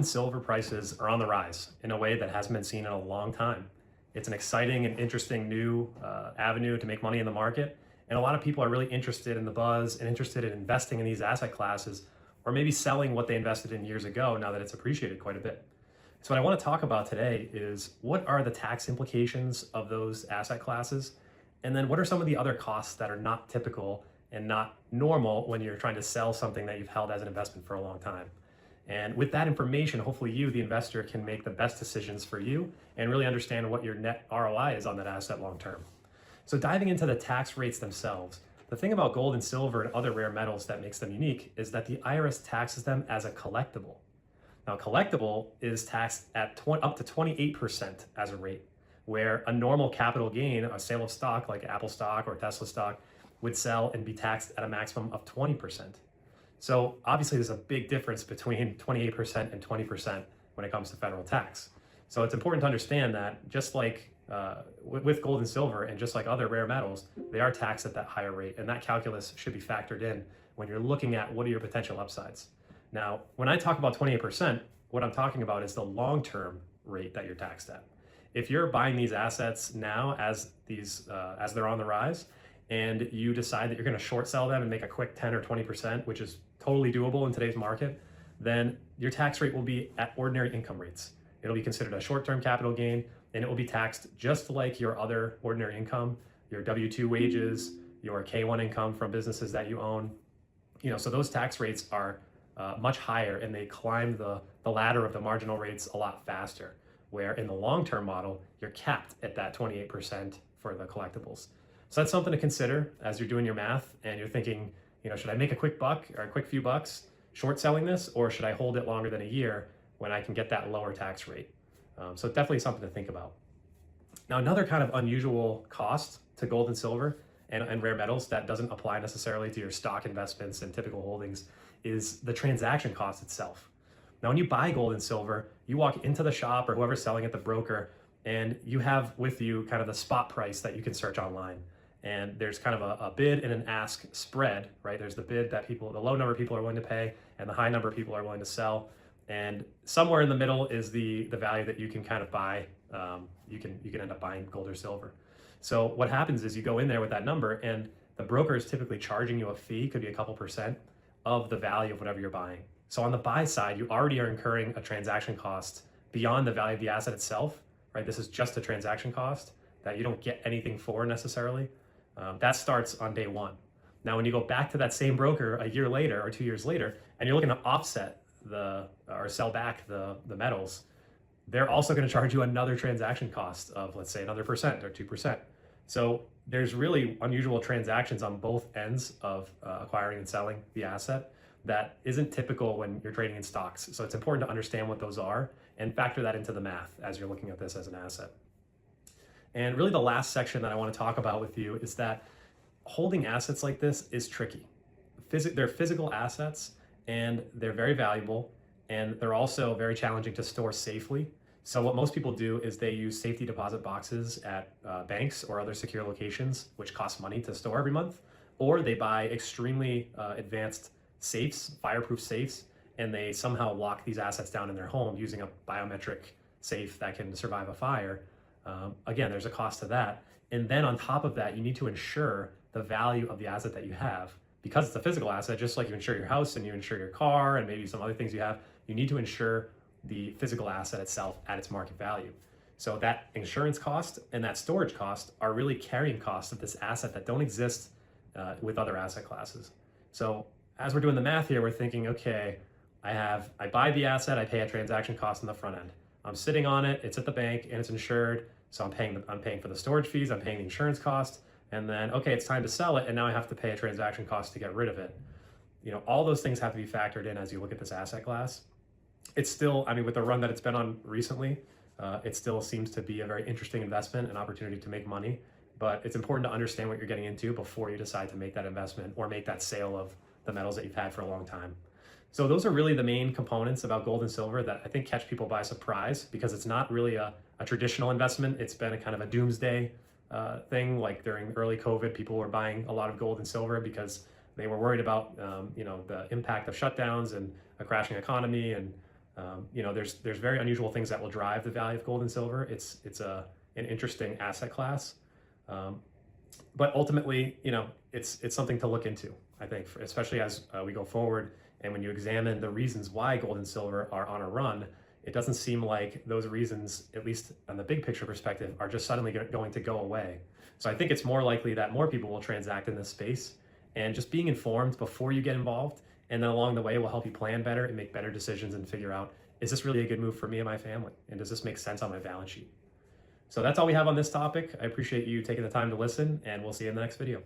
and silver prices are on the rise in a way that hasn't been seen in a long time. It's an exciting and interesting new avenue to make money in the market. And a lot of people are really interested in the buzz and interested in investing in these asset classes, or maybe selling what they invested in years ago now that it's appreciated quite a bit. So what I want to talk about today is what are the tax implications of those asset classes? And then what are some of the other costs that are not typical and not normal when you're trying to sell something that you've held as an investment for a long time? And with that information, hopefully you, the investor, can make the best decisions for you and really understand what your net ROI is on that asset long term. So diving into the tax rates themselves, the thing about gold and silver and other rare metals that makes them unique is that the IRS taxes them as a collectible. Now, collectible is taxed at up to 28% as a rate, where a normal capital gain, a sale of stock like Apple stock or Tesla stock, would sell and be taxed at a maximum of 20%. So obviously there's a big difference between 28% and 20% when it comes to federal tax. So it's important to understand that just like with gold and silver and just like other rare metals, they are taxed at that higher rate, and that calculus should be factored in when you're looking at what are your potential upsides. Now, when I talk about 28%, what I'm talking about is the long-term rate that you're taxed at. If you're buying these assets now as they're on the rise, and you decide that you're going to short sell them and make a quick 10 or 20%, which is totally doable in today's market, then your tax rate will be at ordinary income rates. It'll be considered a short-term capital gain, and it will be taxed just like your other ordinary income, your W-2 wages, your K-1 income from businesses that you own. So those tax rates are much higher, and they climb the ladder of the marginal rates a lot faster, where in the long-term model, you're capped at that 28% for the collectibles. So that's something to consider as you're doing your math and you're thinking, should I make a quick buck or a quick few bucks short selling this, or should I hold it longer than a year when I can get that lower tax rate? So definitely something to think about. Now, another kind of unusual cost to gold and silver and rare metals that doesn't apply necessarily to your stock investments and typical holdings is the transaction cost itself. Now, when you buy gold and silver, you walk into the shop or whoever's selling it, the broker, and you have with you kind of the spot price that you can search online. And there's kind of a bid and an ask spread, right? There's the bid that the low number of people are willing to pay and the high number of people are willing to sell. And somewhere in the middle is the value that you can kind of buy. You can end up buying gold or silver. So what happens is you go in there with that number, and the broker is typically charging you a fee, could be a couple percent of the value of whatever you're buying. So on the buy side, you already are incurring a transaction cost beyond the value of the asset itself, right? This is just a transaction cost that you don't get anything for necessarily. That starts on day one. Now, when you go back to that same broker a year later or 2 years later, and you're looking to offset or sell back the metals, they're also going to charge you another transaction cost of, let's say, another percent or 2%. So there's really unusual transactions on both ends of acquiring and selling the asset that isn't typical when you're trading in stocks. So it's important to understand what those are and factor that into the math as you're looking at this as an asset. And really the last section that I want to talk about with you is that holding assets like this is tricky. They're physical assets, and they're very valuable, and they're also very challenging to store safely. So what most people do is they use safety deposit boxes at banks or other secure locations, which cost money to store every month, or they buy extremely advanced safes, fireproof safes, and they somehow lock these assets down in their home using a biometric safe that can survive a fire. Again, there's a cost to that. And then on top of that, you need to insure the value of the asset that you have. Because it's a physical asset, just like you insure your house and you insure your car and maybe some other things you have, you need to insure the physical asset itself at its market value. So that insurance cost and that storage cost are really carrying costs of this asset that don't exist with other asset classes. So as we're doing the math here, we're thinking, okay, I buy the asset, I pay a transaction cost on the front end. I'm sitting on it, it's at the bank, and it's insured. So I'm paying for the storage fees, I'm paying the insurance cost, and then, okay, it's time to sell it, and now I have to pay a transaction cost to get rid of it. All those things have to be factored in as you look at this asset class. It's still, with the run that it's been on recently, it still seems to be a very interesting investment, an opportunity to make money, but it's important to understand what you're getting into before you decide to make that investment or make that sale of the metals that you've had for a long time. So those are really the main components about gold and silver that I think catch people by surprise, because it's not really a traditional investment. It's been a kind of a doomsday thing. Like during early COVID, people were buying a lot of gold and silver because they were worried about the impact of shutdowns and a crashing economy and There's very unusual things that will drive the value of gold and silver. It's an interesting asset class, but ultimately, it's something to look into. I think, especially as we go forward, and when you examine the reasons why gold and silver are on a run, it doesn't seem like those reasons, at least on the big picture perspective, are just suddenly going to go away. So I think it's more likely that more people will transact in this space, and just being informed before you get involved, and then along the way will help you plan better and make better decisions and figure out, is this really a good move for me and my family? And does this make sense on my balance sheet? So that's all we have on this topic. I appreciate you taking the time to listen, and we'll see you in the next video.